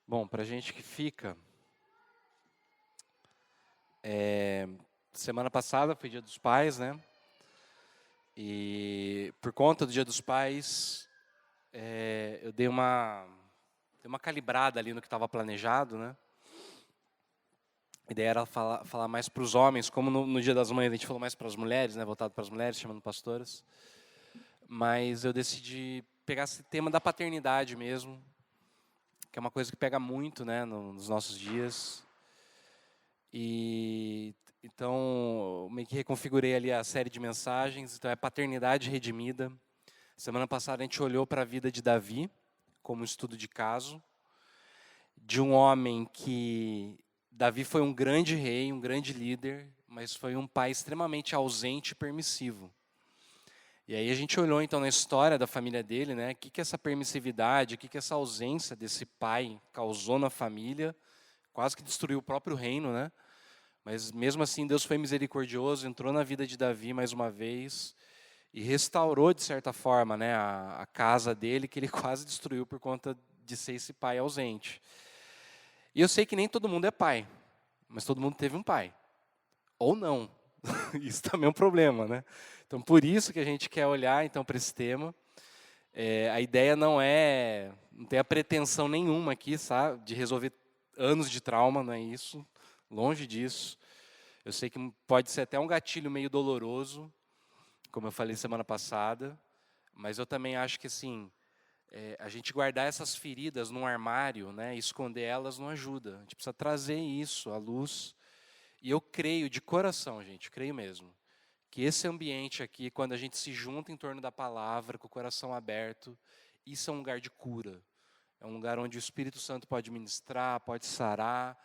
Bom, para a gente que fica, semana passada foi Dia dos Pais, né? E por conta do Dia dos Pais, eu dei uma calibrada ali no que estava planejado, né? A ideia era falar mais para os homens, como no Dia das Mães a gente falou mais para as mulheres, né? Voltado para as mulheres, chamando pastoras. Mas eu decidi pegar esse tema da paternidade mesmo, que é uma coisa que pega muito, né, nos nossos dias. E então, meio que reconfigurei ali a série de mensagens. Então, é Paternidade Redimida. Semana passada a gente olhou para a vida de Davi, como um estudo de caso, de um homem que... Davi foi um grande rei, um grande líder, mas foi um pai extremamente ausente e permissivo. E aí a gente olhou então na história da família dele, né? O que essa permissividade, o que essa ausência desse pai causou na família, quase que destruiu o próprio reino, né? Mas mesmo assim Deus foi misericordioso, entrou na vida de Davi mais uma vez e restaurou de certa forma, né, a casa dele que ele quase destruiu por conta de ser esse pai ausente. E eu sei que nem todo mundo é pai, mas todo mundo teve um pai. Ou não. Isso também é um problema, né? Então, por isso que a gente quer olhar então para esse tema. A ideia não tem a pretensão nenhuma aqui, sabe, de resolver anos de trauma, não é isso. Longe disso. Eu sei que pode ser até um gatilho meio doloroso, como eu falei semana passada, mas eu também acho que assim, a gente guardar essas feridas num armário, né, esconder elas não ajuda. A gente precisa trazer isso à luz. E eu creio de coração, gente, creio mesmo, que esse ambiente aqui, quando a gente se junta em torno da palavra, com o coração aberto, isso é um lugar de cura. É um lugar onde o Espírito Santo pode ministrar, pode sarar.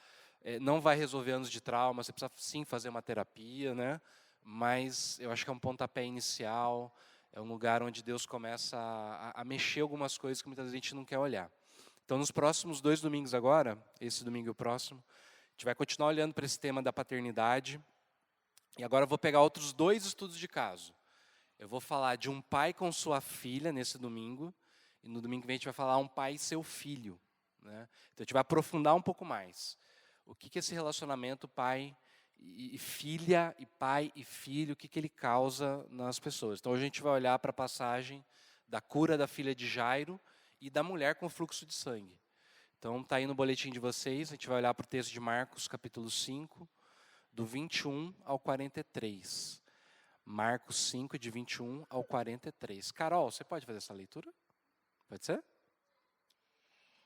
Não vai resolver anos de trauma, você precisa sim fazer uma terapia, né? Mas eu acho que é um pontapé inicial, é um lugar onde Deus começa a mexer algumas coisas que muitas vezes a gente não quer olhar. Então, nos próximos 2 domingos agora, esse domingo e o próximo, a gente vai continuar olhando para esse tema da paternidade. E agora eu vou pegar outros 2 estudos de caso. Eu vou falar de um pai com sua filha nesse domingo, e no domingo que vem a gente vai falar um pai e seu filho, né? Então a gente vai aprofundar um pouco mais. O que esse relacionamento pai e filha, e pai e filho, o que ele causa nas pessoas. Então hoje a gente vai olhar para a passagem da cura da filha de Jairo e da mulher com fluxo de sangue. Então está aí no boletim de vocês, a gente vai olhar para o texto de Marcos, capítulo 5, do 21 ao 43. Marcos 5, de 21 ao 43. Carol, você pode fazer essa leitura? Pode ser?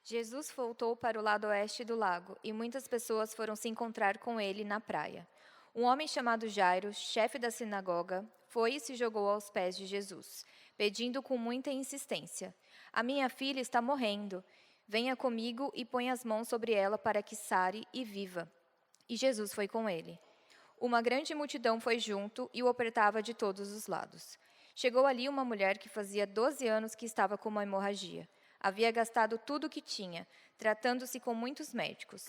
Jesus voltou para o lado oeste do lago, e muitas pessoas foram se encontrar com ele na praia. Um homem chamado Jairo, chefe da sinagoga, foi e se jogou aos pés de Jesus, pedindo com muita insistência: "A minha filha está morrendo. Venha comigo e ponha as mãos sobre ela para que sare e viva." E Jesus foi com ele. Uma grande multidão foi junto e o apertava de todos os lados. Chegou ali uma mulher que fazia 12 anos que estava com uma hemorragia. Havia gastado tudo o que tinha, tratando-se com muitos médicos.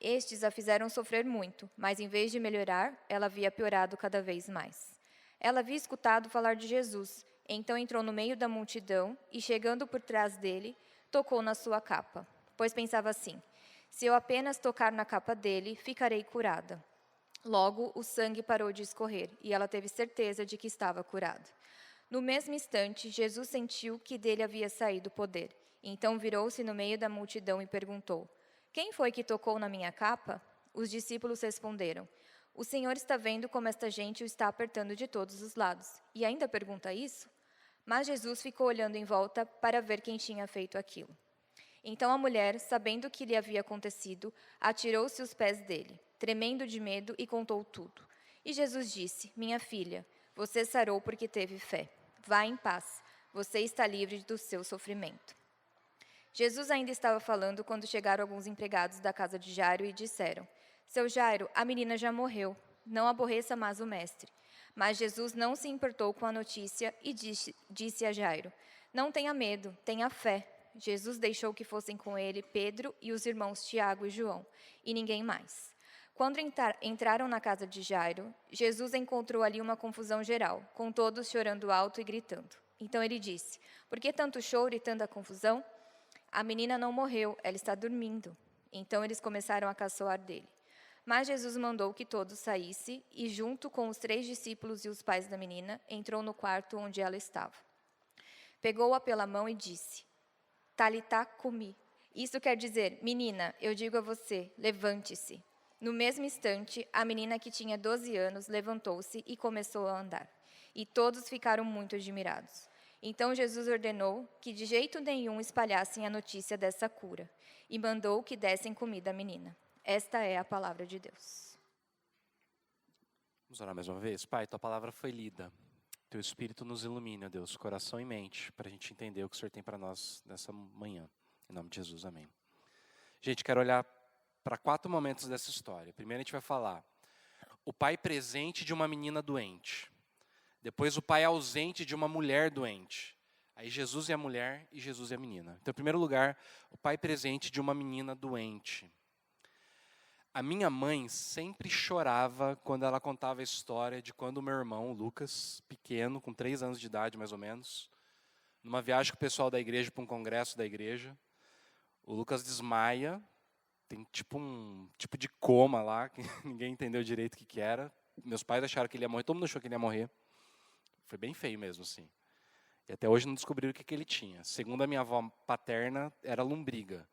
Estes a fizeram sofrer muito, mas em vez de melhorar, ela havia piorado cada vez mais. Ela havia escutado falar de Jesus, então entrou no meio da multidão e, chegando por trás dele, tocou na sua capa, pois pensava assim: se eu apenas tocar na capa dele, ficarei curada. Logo, o sangue parou de escorrer, e ela teve certeza de que estava curada. No mesmo instante, Jesus sentiu que dele havia saído o poder. Então virou-se no meio da multidão e perguntou: "Quem foi que tocou na minha capa?" Os discípulos responderam: "O Senhor está vendo como esta gente o está apertando de todos os lados, e ainda pergunta isso?" Mas Jesus ficou olhando em volta para ver quem tinha feito aquilo. Então a mulher, sabendo o que lhe havia acontecido, atirou-se aos pés dele, tremendo de medo, e contou tudo. E Jesus disse: "Minha filha, você sarou porque teve fé. Vá em paz. Você está livre do seu sofrimento." Jesus ainda estava falando quando chegaram alguns empregados da casa de Jairo e disseram: "Seu Jairo, a menina já morreu. Não aborreça mais o mestre." Mas Jesus não se importou com a notícia e disse a Jairo: "Não tenha medo, tenha fé." Jesus deixou que fossem com ele Pedro e os irmãos Tiago e João, e ninguém mais. Quando entraram na casa de Jairo, Jesus encontrou ali uma confusão geral, com todos chorando alto e gritando. Então ele disse: "Por que tanto choro e tanta confusão? A menina não morreu, ela está dormindo." Então eles começaram a caçoar dele. Mas Jesus mandou que todos saíssem e, junto com os 3 discípulos e os pais da menina, entrou no quarto onde ela estava. Pegou-a pela mão e disse: Talitá cumi. Isso quer dizer: menina, eu digo a você, levante-se. No mesmo instante, a menina que tinha 12 anos levantou-se e começou a andar. E todos ficaram muito admirados. Então Jesus ordenou que de jeito nenhum espalhassem a notícia dessa cura e mandou que dessem comida à menina. Esta é a palavra de Deus. Vamos orar mais uma vez? Pai, tua palavra foi lida. Teu Espírito nos ilumina, Deus, coração e mente, para a gente entender o que o Senhor tem para nós nessa manhã. Em nome de Jesus, amém. Gente, quero olhar para 4 momentos dessa história. Primeiro a gente vai falar o pai presente de uma menina doente. Depois o pai ausente de uma mulher doente. Aí Jesus e a mulher e Jesus e a menina. Então, em primeiro lugar, o pai presente de uma menina doente. A minha mãe sempre chorava quando ela contava a história de quando o meu irmão, Lucas, pequeno, com 3 anos de idade mais ou menos, numa viagem com o pessoal da igreja para um congresso da igreja, o Lucas desmaia, tem um tipo de coma lá, que ninguém entendeu direito o que era. Meus pais acharam que ele ia morrer, todo mundo achou que ele ia morrer. Foi bem feio mesmo, assim. E até hoje não descobriram o que ele tinha. Segundo a minha avó paterna, era lombriga.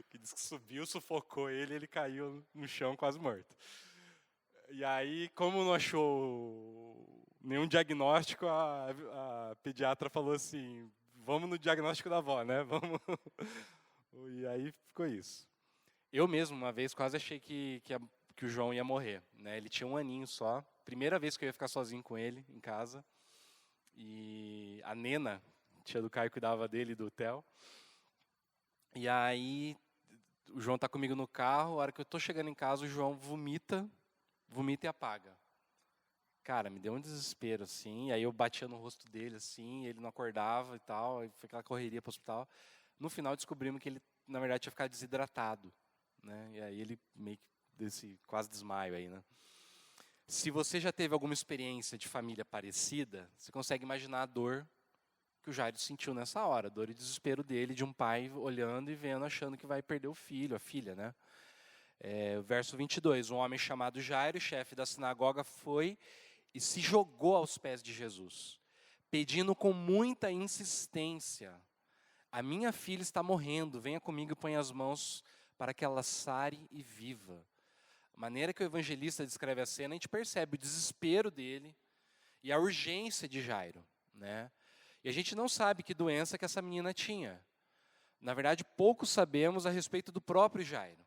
Que diz que subiu, sufocou ele caiu no chão quase morto. E aí, como não achou nenhum diagnóstico, a pediatra falou assim, vamos no diagnóstico da avó, né? Vamos. E aí ficou isso. Eu mesmo, uma vez, quase achei que o João ia morrer, né? Ele tinha 1 aninho só. Primeira vez que eu ia ficar sozinho com ele em casa. E a Nena, tia do Caio, cuidava dele e do Theo. E aí, o João está comigo no carro, a hora que eu estou chegando em casa, o João vomita e apaga. Cara, me deu um desespero, assim, e aí eu batia no rosto dele, assim, ele não acordava e tal, aí foi aquela correria para o hospital. No final, descobrimos que ele, na verdade, tinha ficado desidratado, né? E aí ele meio que desse quase desmaio aí, né? Se você já teve alguma experiência de família parecida, você consegue imaginar a dor que o Jairo sentiu nessa hora, a dor e desespero dele, de um pai olhando e vendo, achando que vai perder o filho, a filha, né? Verso 22, um homem chamado Jairo, chefe da sinagoga, foi e se jogou aos pés de Jesus, pedindo com muita insistência, a minha filha está morrendo, venha comigo e põe as mãos para que ela sare e viva. A maneira que o evangelista descreve a cena, a gente percebe o desespero dele e a urgência de Jairo, né? E a gente não sabe que doença que essa menina tinha. Na verdade, pouco sabemos a respeito do próprio Jairo.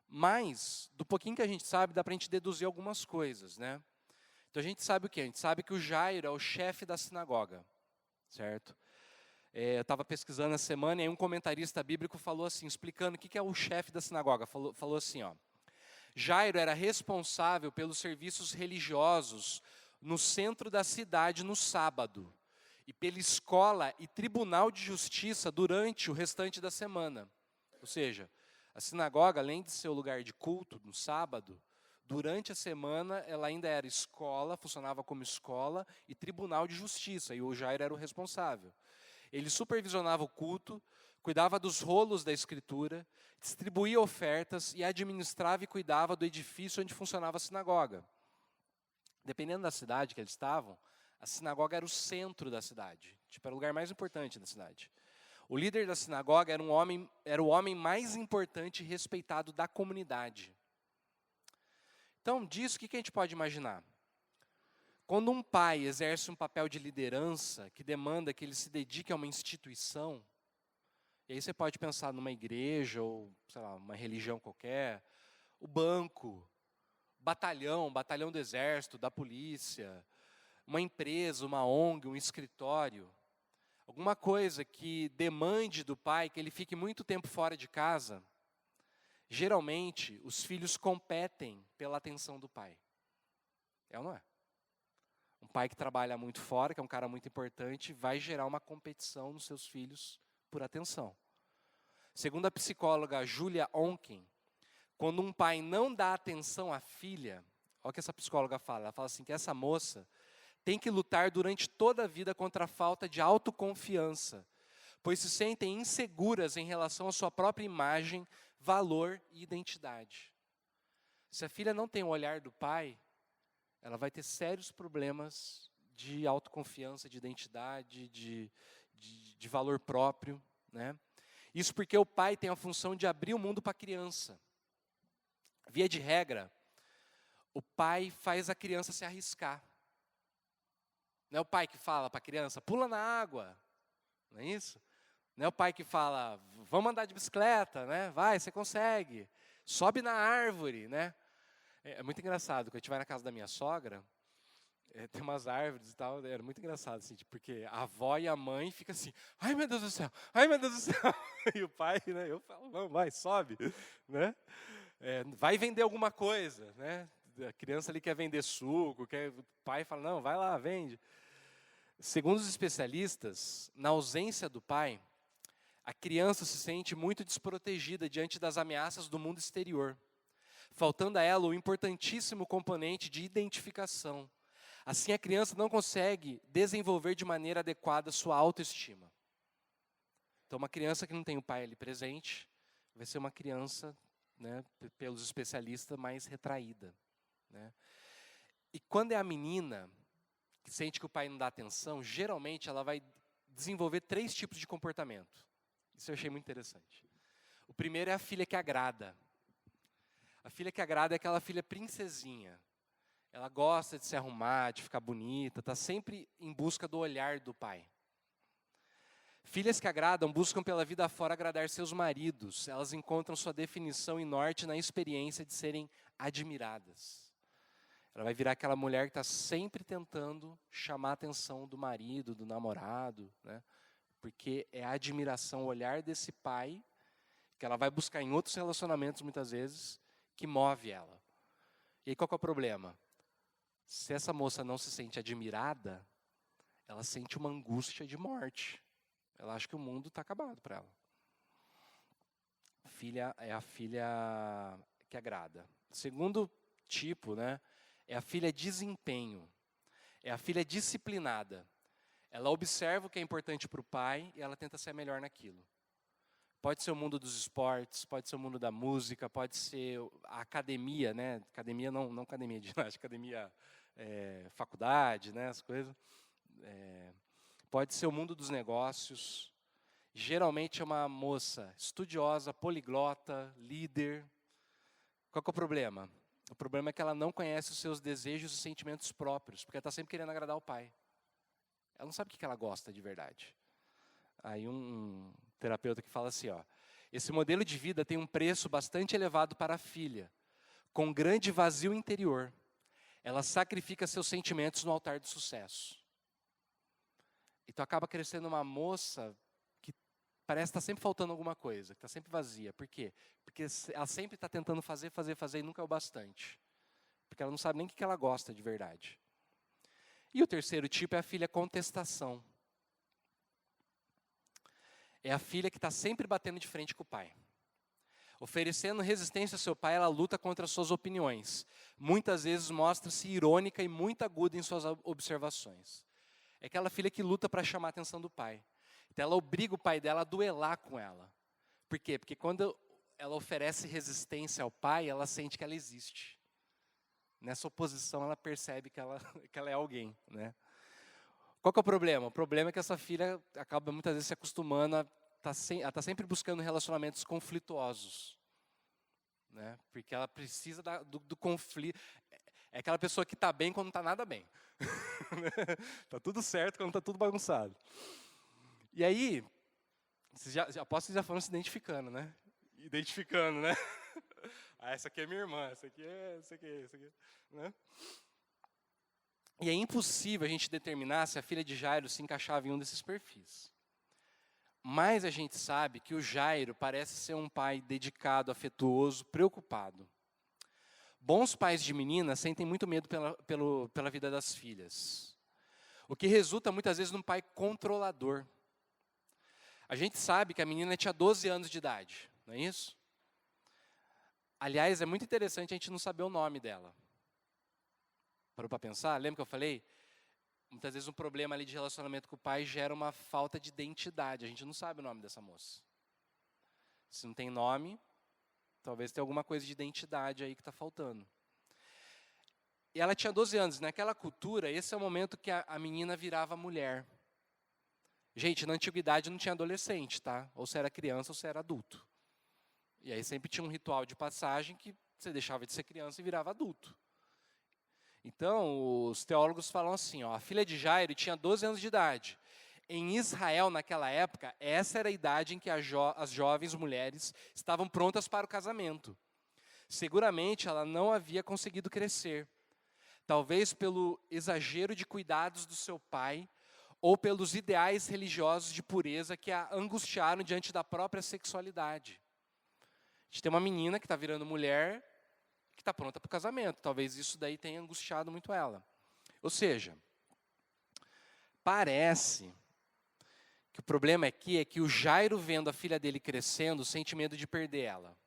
Mas, do pouquinho que a gente sabe, dá para a gente deduzir algumas coisas, né? Então a gente sabe o quê? A gente sabe que o Jairo é o chefe da sinagoga, certo? Eu estava pesquisando essa semana e aí um comentarista bíblico falou assim, explicando o que é o chefe da sinagoga. Falou assim, ó. Jairo era responsável pelos serviços religiosos no centro da cidade no sábado e pela escola e tribunal de justiça durante o restante da semana. Ou seja, a sinagoga, além de ser o lugar de culto no sábado, durante a semana ela ainda era escola, funcionava como escola e tribunal de justiça, e o Jairo era o responsável. Ele supervisionava o culto, cuidava dos rolos da escritura, distribuía ofertas e administrava e cuidava do edifício onde funcionava a sinagoga. Dependendo da cidade que eles estavam, a sinagoga era o centro da cidade, era o lugar mais importante da cidade. O líder da sinagoga era o homem mais importante e respeitado da comunidade. Então, disso, o que a gente pode imaginar? Quando um pai exerce um papel de liderança que demanda que ele se dedique a uma instituição, e aí você pode pensar numa igreja ou, sei lá, uma religião qualquer, o banco, batalhão do exército, da polícia, uma empresa, uma ONG, um escritório, alguma coisa que demande do pai que ele fique muito tempo fora de casa, geralmente os filhos competem pela atenção do pai. É ou não é? Um pai que trabalha muito fora, que é um cara muito importante, vai gerar uma competição nos seus filhos por atenção. Segundo a psicóloga Julia Onken, quando um pai não dá atenção à filha, olha o que essa psicóloga fala, ela fala assim que essa moça tem que lutar durante toda a vida contra a falta de autoconfiança, pois se sentem inseguras em relação à sua própria imagem, valor e identidade. Se a filha não tem o olhar do pai, ela vai ter sérios problemas de autoconfiança, de identidade, de valor próprio, né? Isso porque o pai tem a função de abrir o mundo para a criança. Via de regra, o pai faz a criança se arriscar. Não é o pai que fala para a criança, pula na água, não é isso? Não é o pai que fala, vamos andar de bicicleta, né? Vai, você consegue. Sobe na árvore, né? É muito engraçado, quando a gente vai na casa da minha sogra, tem umas árvores e tal, era muito engraçado, assim, porque a avó e a mãe ficam assim, ai meu Deus do céu, ai meu Deus do céu. E o pai, né, eu falo, não, vai, sobe, né? Vai vender alguma coisa, né? A criança ali quer vender suco, o pai fala, não, vai lá, vende. Segundo os especialistas, na ausência do pai, a criança se sente muito desprotegida diante das ameaças do mundo exterior, faltando a ela o importantíssimo componente de identificação. Assim, a criança não consegue desenvolver de maneira adequada sua autoestima. Então, uma criança que não tem o pai ali presente, vai ser uma criança, né, pelos especialistas, mais retraída, né? E quando é a menina que sente que o pai não dá atenção, geralmente ela vai desenvolver 3 tipos de comportamento. Isso eu achei muito interessante. O primeiro é a filha que agrada. A filha que agrada é aquela filha princesinha. Ela gosta de se arrumar, de ficar bonita, está sempre em busca do olhar do pai. Filhas que agradam buscam pela vida afora agradar seus maridos. Elas encontram sua definição e norte na experiência de serem admiradas. Ela vai virar aquela mulher que está sempre tentando chamar a atenção do marido, do namorado, né? Porque é a admiração, o olhar desse pai, que ela vai buscar em outros relacionamentos muitas vezes, que move ela. E aí qual que é o problema? Se essa moça não se sente admirada, ela sente uma angústia de morte. Ela acha que o mundo está acabado para ela. Filha é a filha que agrada. O segundo tipo, né, é a filha desempenho. É a filha disciplinada. Ela observa o que é importante para o pai e ela tenta ser melhor naquilo. Pode ser o mundo dos esportes, pode ser o mundo da música, pode ser a academia, né? Academia não academia de ginástica, academia faculdade, né? As coisas. Pode ser o mundo dos negócios. Geralmente é uma moça estudiosa, poliglota, líder. Qual que é o problema? O problema é que ela não conhece os seus desejos e sentimentos próprios, porque ela está sempre querendo agradar o pai. Ela não sabe o que ela gosta de verdade. Aí um terapeuta que fala assim, ó, esse modelo de vida tem um preço bastante elevado para a filha, com grande vazio interior. Ela sacrifica seus sentimentos no altar do sucesso. Então acaba crescendo uma moça que parece estar sempre faltando alguma coisa, que está sempre vazia. Por quê? Porque ela sempre está tentando fazer e nunca é o bastante. Porque ela não sabe nem o que ela gosta de verdade. E o terceiro tipo é a filha contestação. É a filha que está sempre batendo de frente com o pai. Oferecendo resistência ao seu pai, ela luta contra as suas opiniões. Muitas vezes mostra-se irônica e muito aguda em suas observações. É aquela filha que luta para chamar a atenção do pai. Então ela obriga o pai dela a duelar com ela. Por quê? Porque quando ela oferece resistência ao pai, ela sente que ela existe. Nessa oposição ela percebe que ela é alguém, né? Qual que é o problema? O problema é que essa filha acaba muitas vezes se acostumando a ela está sempre buscando relacionamentos conflituosos, né? Porque ela precisa do conflito. É aquela pessoa que está bem quando não está nada bem. Está tudo certo quando está tudo bagunçado. E aí, aposto que vocês já foram se identificando, né? Identificando, né? Ah, essa aqui é minha irmã, essa aqui, né? E é impossível a gente determinar se a filha de Jairo se encaixava em um desses perfis. Mas a gente sabe que o Jairo parece ser um pai dedicado, afetuoso, preocupado. Bons pais de menina sentem muito medo pela vida das filhas. O que resulta muitas vezes num pai controlador. A gente sabe que a menina tinha 12 anos de idade, não é isso? Aliás, é muito interessante a gente não saber o nome dela. Parou para pensar? Lembra que eu falei? muitas vezes um problema ali de relacionamento com o pai gera uma falta de identidade. A gente não sabe o nome dessa moça. Se não tem nome, talvez tenha alguma coisa de identidade aí que está faltando. E ela tinha 12 anos. Naquela cultura, esse é o momento que a menina virava mulher. Gente, na antiguidade não tinha adolescente, tá? Ou você era criança ou você era adulto. E aí sempre tinha um ritual de passagem que você deixava de ser criança e virava adulto. Então, os teólogos falam assim, ó, a filha de Jairo tinha 12 anos de idade. Em Israel, naquela época, essa era a idade em que as jovens mulheres estavam prontas para o casamento. Seguramente, ela não havia conseguido crescer. Talvez pelo exagero de cuidados do seu pai, ou pelos ideais religiosos de pureza que a angustiaram diante da própria sexualidade. A gente tem uma menina que está virando mulher, que está pronta para o casamento. Talvez isso daí tenha angustiado muito ela. Ou seja, parece que o problema aqui é que o Jairo, vendo a filha dele crescendo, sente medo de perder ela.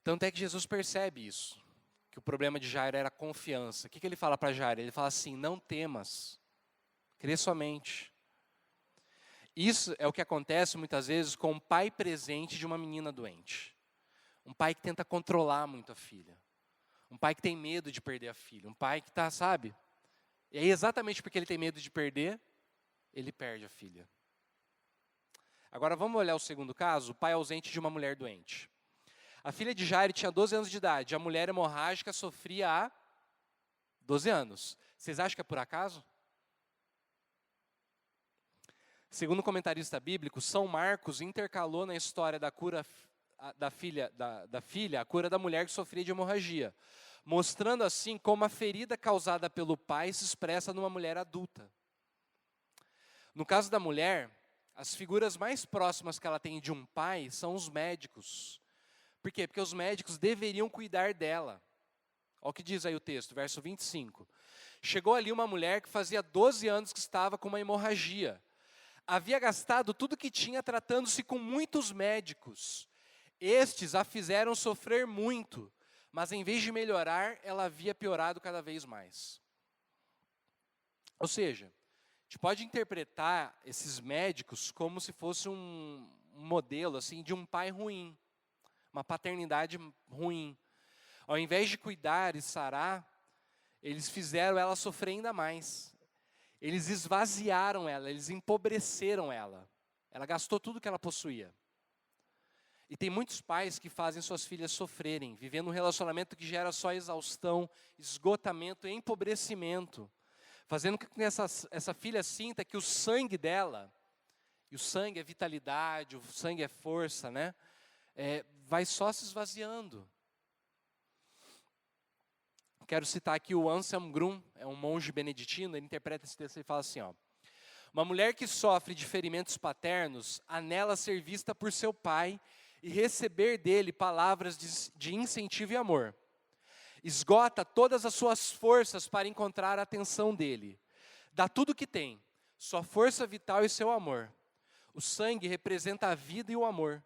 Tanto é que Jesus percebe isso, que o problema de Jairo era a confiança. O que ele fala para Jairo? Ele fala assim, não temas, crê somente. Isso é o que acontece muitas vezes com um pai presente de uma menina doente. Um pai que tenta controlar muito a filha. Um pai que tem medo de perder a filha. Um pai que está, sabe? E aí exatamente porque ele tem medo de perder, ele perde a filha. Agora vamos olhar o segundo caso, o pai ausente de uma mulher doente. A filha de Jairo tinha 12 anos de idade. A mulher hemorrágica sofria há 12 anos. Vocês acham que é por acaso? Segundo o comentarista bíblico, São Marcos intercalou na história da cura da filha, a cura da mulher que sofria de hemorragia, mostrando assim como a ferida causada pelo pai se expressa numa mulher adulta. No caso da mulher, as figuras mais próximas que ela tem de um pai são os médicos. Por quê? Porque os médicos deveriam cuidar dela. Olha o que diz aí o texto, verso 25. Chegou ali uma mulher que fazia 12 anos que estava com uma hemorragia. Havia gastado tudo que tinha tratando-se com muitos médicos. Estes a fizeram sofrer muito, mas em vez de melhorar, ela havia piorado cada vez mais. Ou seja, a gente pode interpretar esses médicos como se fosse um modelo assim, de um pai ruim, uma paternidade ruim. Ao invés de cuidar e sarar, eles fizeram ela sofrer ainda mais. Eles esvaziaram ela, eles empobreceram ela. Ela gastou tudo que ela possuía. E tem muitos pais que fazem suas filhas sofrerem, vivendo um relacionamento que gera só exaustão, esgotamento e empobrecimento. Fazendo com que essa filha sinta que o sangue dela, e o sangue é vitalidade, o sangue é força, né? Vai só se esvaziando. Quero citar aqui o Anselm Grun, é um monge beneditino, ele interpreta esse texto e fala assim, ó. Uma mulher que sofre de ferimentos paternos, anela ser vista por seu pai e receber dele palavras de incentivo e amor. Esgota todas as suas forças para encontrar a atenção dele. Dá tudo o que tem, sua força vital e seu amor. O sangue representa a vida e o amor.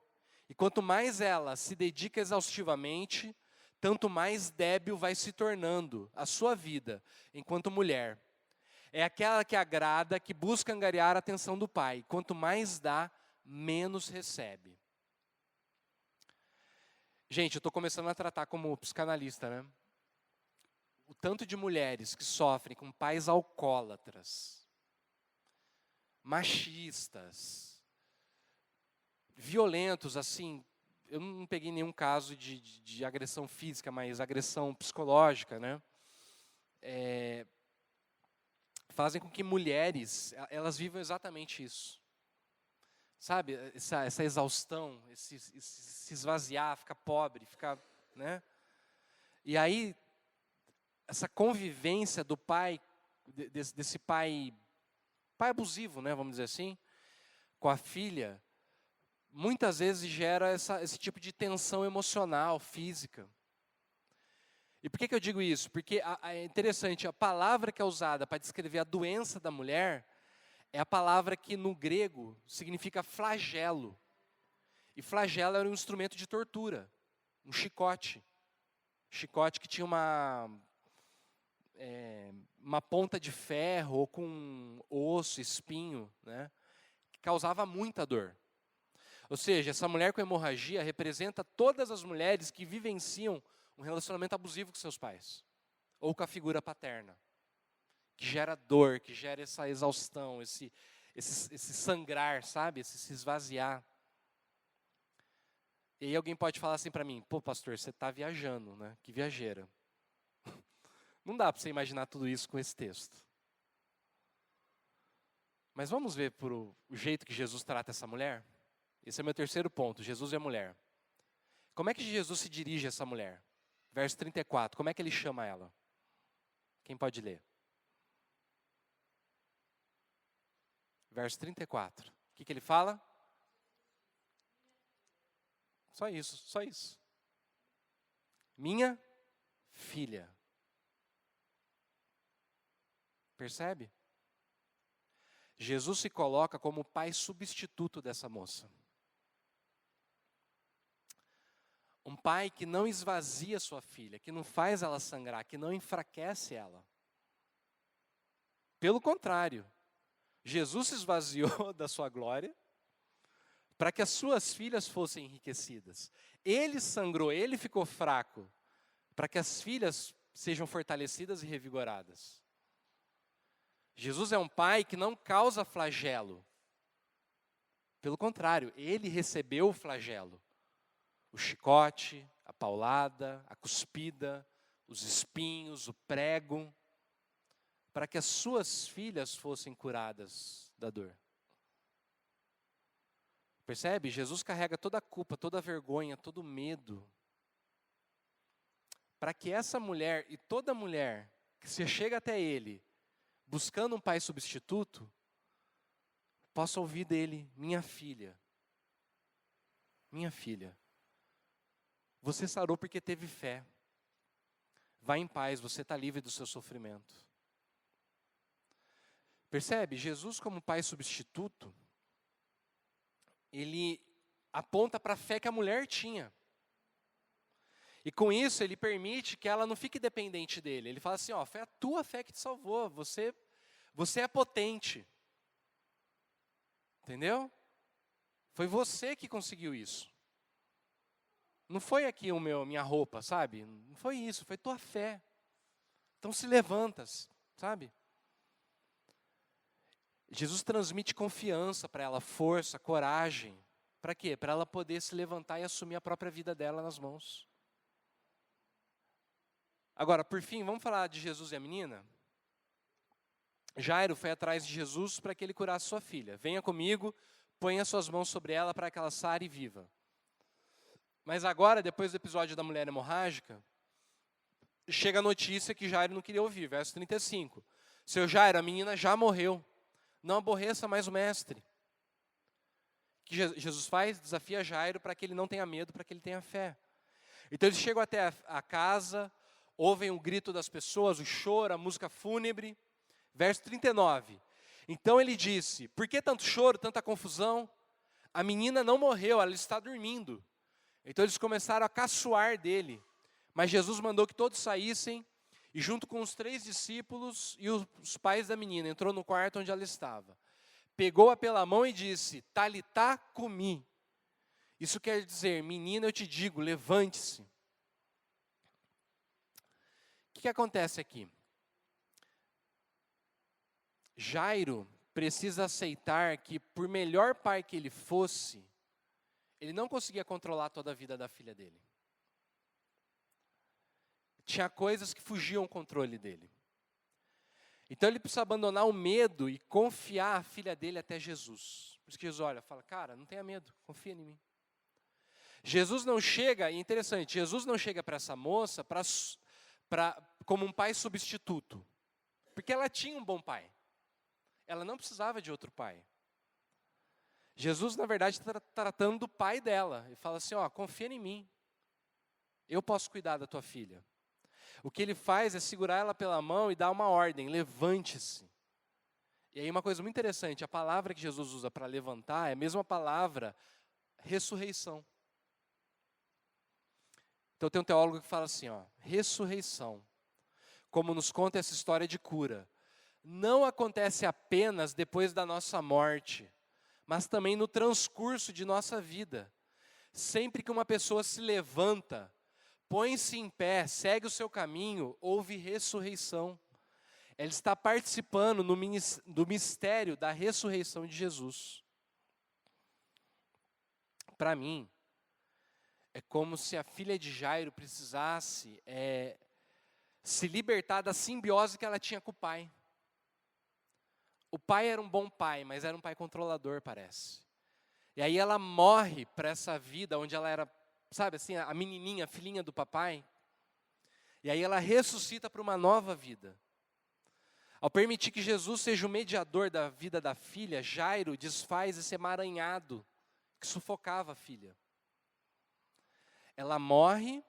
E quanto mais ela se dedica exaustivamente, tanto mais débil vai se tornando a sua vida enquanto mulher. É aquela que agrada, que busca angariar a atenção do pai. Quanto mais dá, menos recebe. Gente, eu estou começando a tratar como psicanalista, né? O tanto de mulheres que sofrem com pais alcoólatras, machistas, violentos, assim. Eu não peguei nenhum caso de agressão física, mas agressão psicológica, né? Fazem com que mulheres, elas vivam exatamente isso. Sabe, essa exaustão, se esvaziar, ficar pobre, ficar, né? E aí, essa convivência do pai, desse pai abusivo, né, vamos dizer assim, com a filha, muitas vezes gera esse tipo de tensão emocional, física. E por que eu digo isso? Porque é interessante, a palavra que é usada para descrever a doença da mulher é a palavra que no grego significa flagelo. E flagelo era um instrumento de tortura, um chicote. Chicote que tinha uma ponta de ferro ou com osso, espinho, né, que causava muita dor. Ou seja, essa mulher com hemorragia representa todas as mulheres que vivenciam um relacionamento abusivo com seus pais, ou com a figura paterna, que gera dor, que gera essa exaustão, esse sangrar, sabe, esse se esvaziar. E aí alguém pode falar assim para mim, pô pastor, você está viajando, né? Que viajeira. Não dá para você imaginar tudo isso com esse texto. Mas vamos ver por o jeito que Jesus trata essa mulher? Esse é o meu terceiro ponto, Jesus e a mulher. Como é que Jesus se dirige a essa mulher? Verso 34, como é que ele chama ela? Quem pode ler? Verso 34, o que ele fala? Só isso, só isso. Minha filha. Percebe? Jesus se coloca como o pai substituto dessa moça. Um pai que não esvazia sua filha, que não faz ela sangrar, que não enfraquece ela. Pelo contrário, Jesus se esvaziou da sua glória para que as suas filhas fossem enriquecidas. Ele sangrou, ele ficou fraco para que as filhas sejam fortalecidas e revigoradas. Jesus é um pai que não causa flagelo. Pelo contrário, ele recebeu o flagelo. O chicote, a paulada, a cuspida, os espinhos, o prego, para que as suas filhas fossem curadas da dor. Percebe? Jesus carrega toda a culpa, toda a vergonha, todo o medo, para que essa mulher e toda mulher que se chega até ele, buscando um pai substituto, possa ouvir dele, minha filha, você sarou porque teve fé. Vá em paz, você está livre do seu sofrimento. Percebe? Jesus como pai substituto, ele aponta para a fé que a mulher tinha. E com isso ele permite que ela não fique dependente dele. Ele fala assim, ó, foi a tua fé que te salvou, você é potente. Entendeu? Foi você que conseguiu isso. Não foi aqui minha roupa, sabe? Não foi isso, foi tua fé. Então se levanta, sabe? Jesus transmite confiança para ela, força, coragem. Para quê? Para ela poder se levantar e assumir a própria vida dela nas mãos. Agora, por fim, vamos falar de Jesus e a menina? Jairo foi atrás de Jesus para que ele curasse sua filha. Venha comigo, ponha suas mãos sobre ela para que ela sare e viva. Mas agora, depois do episódio da mulher hemorrágica, chega a notícia que Jairo não queria ouvir. Verso 35. Seu Jairo, a menina já morreu. Não aborreça mais o mestre. O que Jesus faz? Desafia Jairo para que ele não tenha medo, para que ele tenha fé. Então eles chegam até a casa, ouvem o grito das pessoas, o choro, a música fúnebre. Verso 39. Então ele disse, por que tanto choro, tanta confusão? A menina não morreu, ela está dormindo. Então eles começaram a caçoar dele. Mas Jesus mandou que todos saíssem, e junto com os 3 discípulos e os pais da menina, entrou no quarto onde ela estava. Pegou-a pela mão e disse, Talitá cumi. Isso quer dizer, menina, eu te digo, levante-se. O que acontece aqui? Jairo precisa aceitar que, por melhor pai que ele fosse, ele não conseguia controlar toda a vida da filha dele. Tinha coisas que fugiam ao controle dele. Então ele precisa abandonar o medo e confiar a filha dele até Jesus. Por isso que Jesus fala, cara, não tenha medo, confia em mim. Jesus não chega, e é interessante, Jesus não chega para essa moça como um pai substituto. Porque ela tinha um bom pai. Ela não precisava de outro pai. Jesus, na verdade, está tratando do pai dela. Ele fala assim, confia em mim. Eu posso cuidar da tua filha. O que ele faz é segurar ela pela mão e dar uma ordem, levante-se. E aí uma coisa muito interessante, a palavra que Jesus usa para levantar é a mesma palavra, ressurreição. Então tem um teólogo que fala assim, ressurreição. como nos conta essa história de cura, não acontece apenas depois da nossa morte, mas também no transcurso de nossa vida. Sempre que uma pessoa se levanta, põe-se em pé, segue o seu caminho, houve ressurreição. Ela está participando do mistério da ressurreição de Jesus. Para mim, é como se a filha de Jairo precisasse se libertar da simbiose que ela tinha com o pai. O pai era um bom pai, mas era um pai controlador, parece. E aí ela morre para essa vida onde ela era, sabe assim, a menininha, a filhinha do papai. E aí ela ressuscita para uma nova vida. Ao permitir que Jesus seja o mediador da vida da filha, Jairo desfaz esse emaranhado que sufocava a filha. Ela morre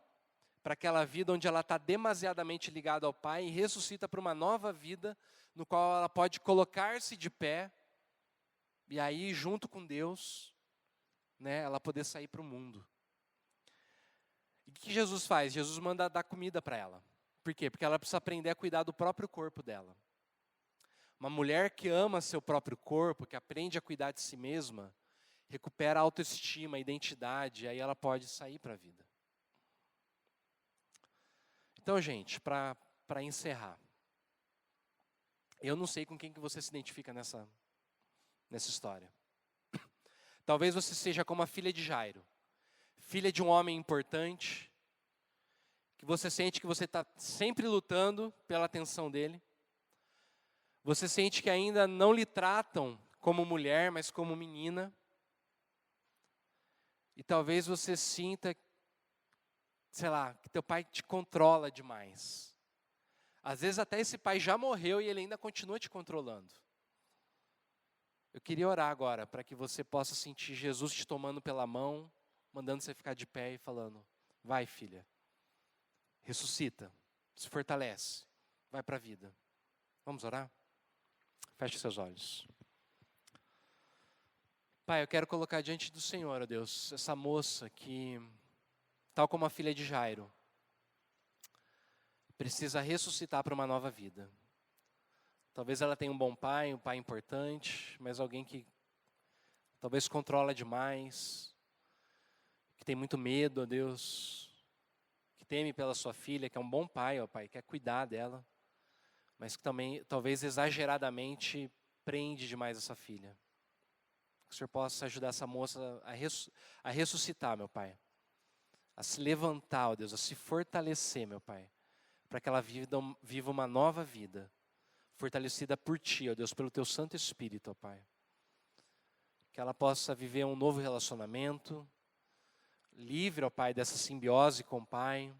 para aquela vida onde ela está demasiadamente ligada ao pai e ressuscita para uma nova vida, no qual ela pode colocar-se de pé, e aí, junto com Deus, ela poder sair para o mundo. E o que Jesus faz? Jesus manda dar comida para ela. Por quê? Porque ela precisa aprender a cuidar do próprio corpo dela. Uma mulher que ama seu próprio corpo, que aprende a cuidar de si mesma, recupera a autoestima, a identidade, e aí ela pode sair para a vida. Então, gente, para encerrar, eu não sei com quem que você se identifica nessa história. Talvez você seja como a filha de Jairo, filha de um homem importante, que você sente que você está sempre lutando pela atenção dele. Você sente que ainda não lhe tratam como mulher, mas como menina. E talvez você sinta, sei lá, que teu pai te controla demais. Às vezes até esse pai já morreu e ele ainda continua te controlando. Eu queria orar agora para que você possa sentir Jesus te tomando pela mão, mandando você ficar de pé e falando: vai, filha, ressuscita, se fortalece, vai para a vida. Vamos orar? Feche seus olhos. Pai, eu quero colocar diante do Senhor, ó Deus, essa moça que, tal como a filha de Jairo, precisa ressuscitar para uma nova vida. Talvez ela tenha um bom pai, um pai importante, mas alguém que talvez controla demais, que tem muito medo, ó Deus, que teme pela sua filha, que é um bom pai, ó Pai, quer cuidar dela, mas que também, talvez exageradamente, prende demais essa filha. Que o Senhor possa ajudar essa moça a ressuscitar, meu Pai, a se levantar, ó Deus, a se fortalecer, meu Pai, para que ela viva uma nova vida, fortalecida por Ti, ó Deus, pelo Teu Santo Espírito, ó Pai. Que ela possa viver um novo relacionamento, livre, ó Pai, dessa simbiose com o Pai.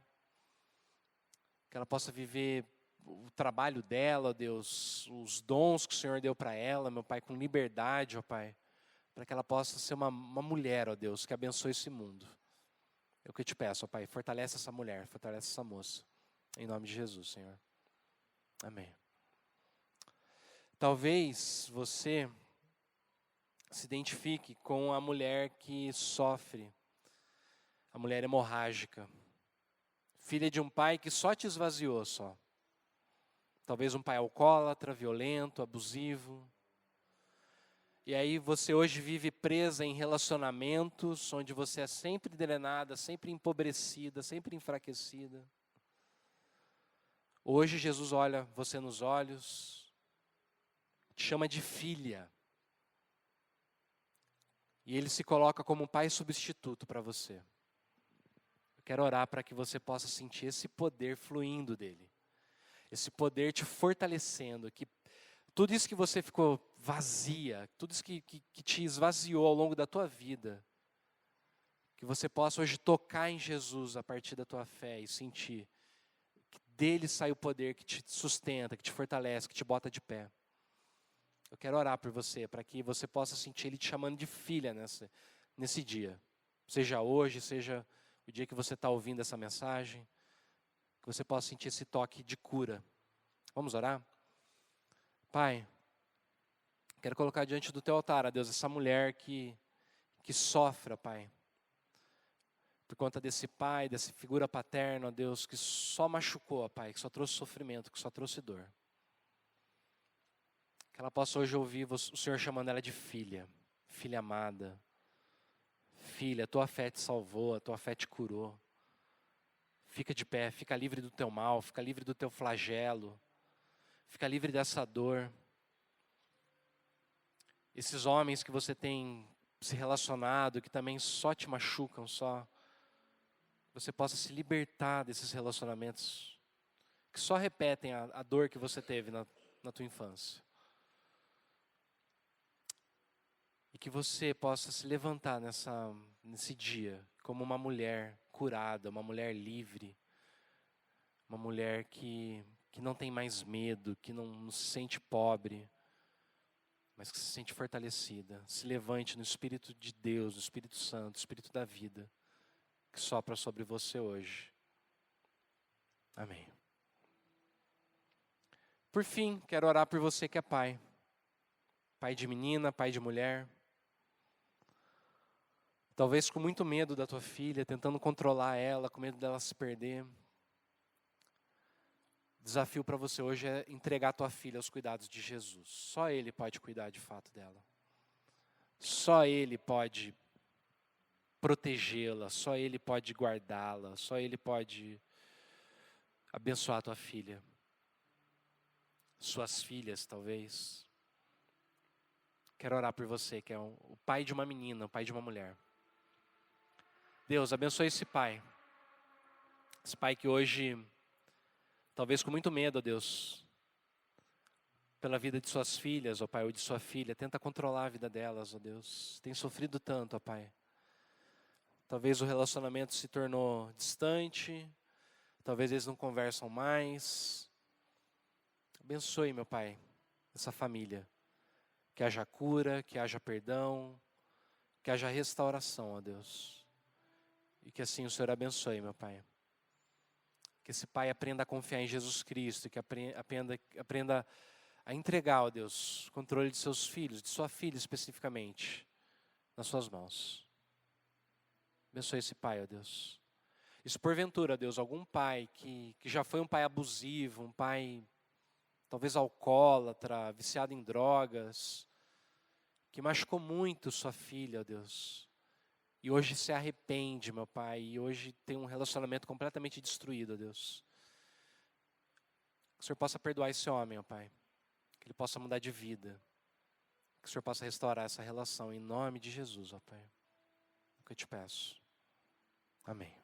Que ela possa viver o trabalho dela, ó Deus, os dons que o Senhor deu para ela, meu Pai, com liberdade, ó Pai. Para que ela possa ser uma mulher, ó Deus, que abençoe esse mundo. É o que eu te peço, ó Pai, fortalece essa mulher, fortalece essa moça. Em nome de Jesus, Senhor. Amém. Talvez você se identifique com a mulher que sofre, a mulher hemorrágica, filha de um pai que só te esvaziou só. Talvez um pai alcoólatra, violento, abusivo. E aí você hoje vive presa em relacionamentos onde você é sempre drenada, sempre empobrecida, sempre enfraquecida. Hoje Jesus olha você nos olhos, te chama de filha. E Ele se coloca como um pai substituto para você. Eu quero orar para que você possa sentir esse poder fluindo dEle. Esse poder te fortalecendo, que tudo isso que você ficou vazia, tudo isso que te esvaziou ao longo da tua vida, que você possa hoje tocar em Jesus a partir da tua fé e sentir que dele sai o poder que te sustenta, que te fortalece, que te bota de pé. Eu quero orar por você, para que você possa sentir Ele te chamando de filha nesse dia. Seja hoje, seja o dia que você está ouvindo essa mensagem, que você possa sentir esse toque de cura. Vamos orar? Pai, quero colocar diante do Teu altar, ó Deus, essa mulher que sofre, ó Pai, por conta desse pai, dessa figura paterna, ó Deus, que só machucou, ó Pai, que só trouxe sofrimento, que só trouxe dor. Que ela possa hoje ouvir o Senhor chamando ela de filha, filha amada. Filha, a tua fé te salvou, a tua fé te curou. Fica de pé, fica livre do teu mal, fica livre do teu flagelo. Fica livre dessa dor. Esses homens que você tem se relacionado, que também só te machucam, você possa se libertar desses relacionamentos que só repetem a dor que você teve na tua infância. E que você possa se levantar nesse dia como uma mulher curada, uma mulher livre, uma mulher que não tem mais medo, que não se sente pobre, mas que se sente fortalecida. Se levante no Espírito de Deus, no Espírito Santo, no Espírito da vida, que sopra sobre você hoje. Amém. Por fim, quero orar por você que é pai. Pai de menina, pai de mulher. Talvez com muito medo da tua filha, tentando controlar ela, com medo dela se perder. O desafio para você hoje é entregar a tua filha aos cuidados de Jesus. Só Ele pode cuidar de fato dela. Só Ele pode protegê-la, só Ele pode guardá-la, só Ele pode abençoar a tua filha. Suas filhas, talvez. Quero orar por você, que é o pai de uma menina, o pai de uma mulher. Deus, abençoe esse pai. Esse pai que hoje, talvez com muito medo, ó Deus, pela vida de suas filhas, ó Pai, ou de sua filha, tenta controlar a vida delas, ó Deus. Tem sofrido tanto, ó Pai. Talvez o relacionamento se tornou distante, talvez eles não conversam mais. Abençoe, meu Pai, essa família. Que haja cura, que haja perdão, que haja restauração, ó Deus. E que assim o Senhor abençoe, meu Pai. Que esse pai aprenda a confiar em Jesus Cristo, que aprenda a entregar, ó Deus, o controle de seus filhos, de sua filha especificamente, nas suas mãos. Abençoe esse pai, ó Deus. E se porventura, ó Deus, algum pai que já foi um pai abusivo, um pai talvez alcoólatra, viciado em drogas, que machucou muito sua filha, ó Deus, e hoje se arrepende, meu Pai, e hoje tem um relacionamento completamente destruído, ó Deus. Que o Senhor possa perdoar esse homem, ó Pai. Que ele possa mudar de vida. Que o Senhor possa restaurar essa relação, em nome de Jesus, ó Pai. É o que eu te peço. Amém.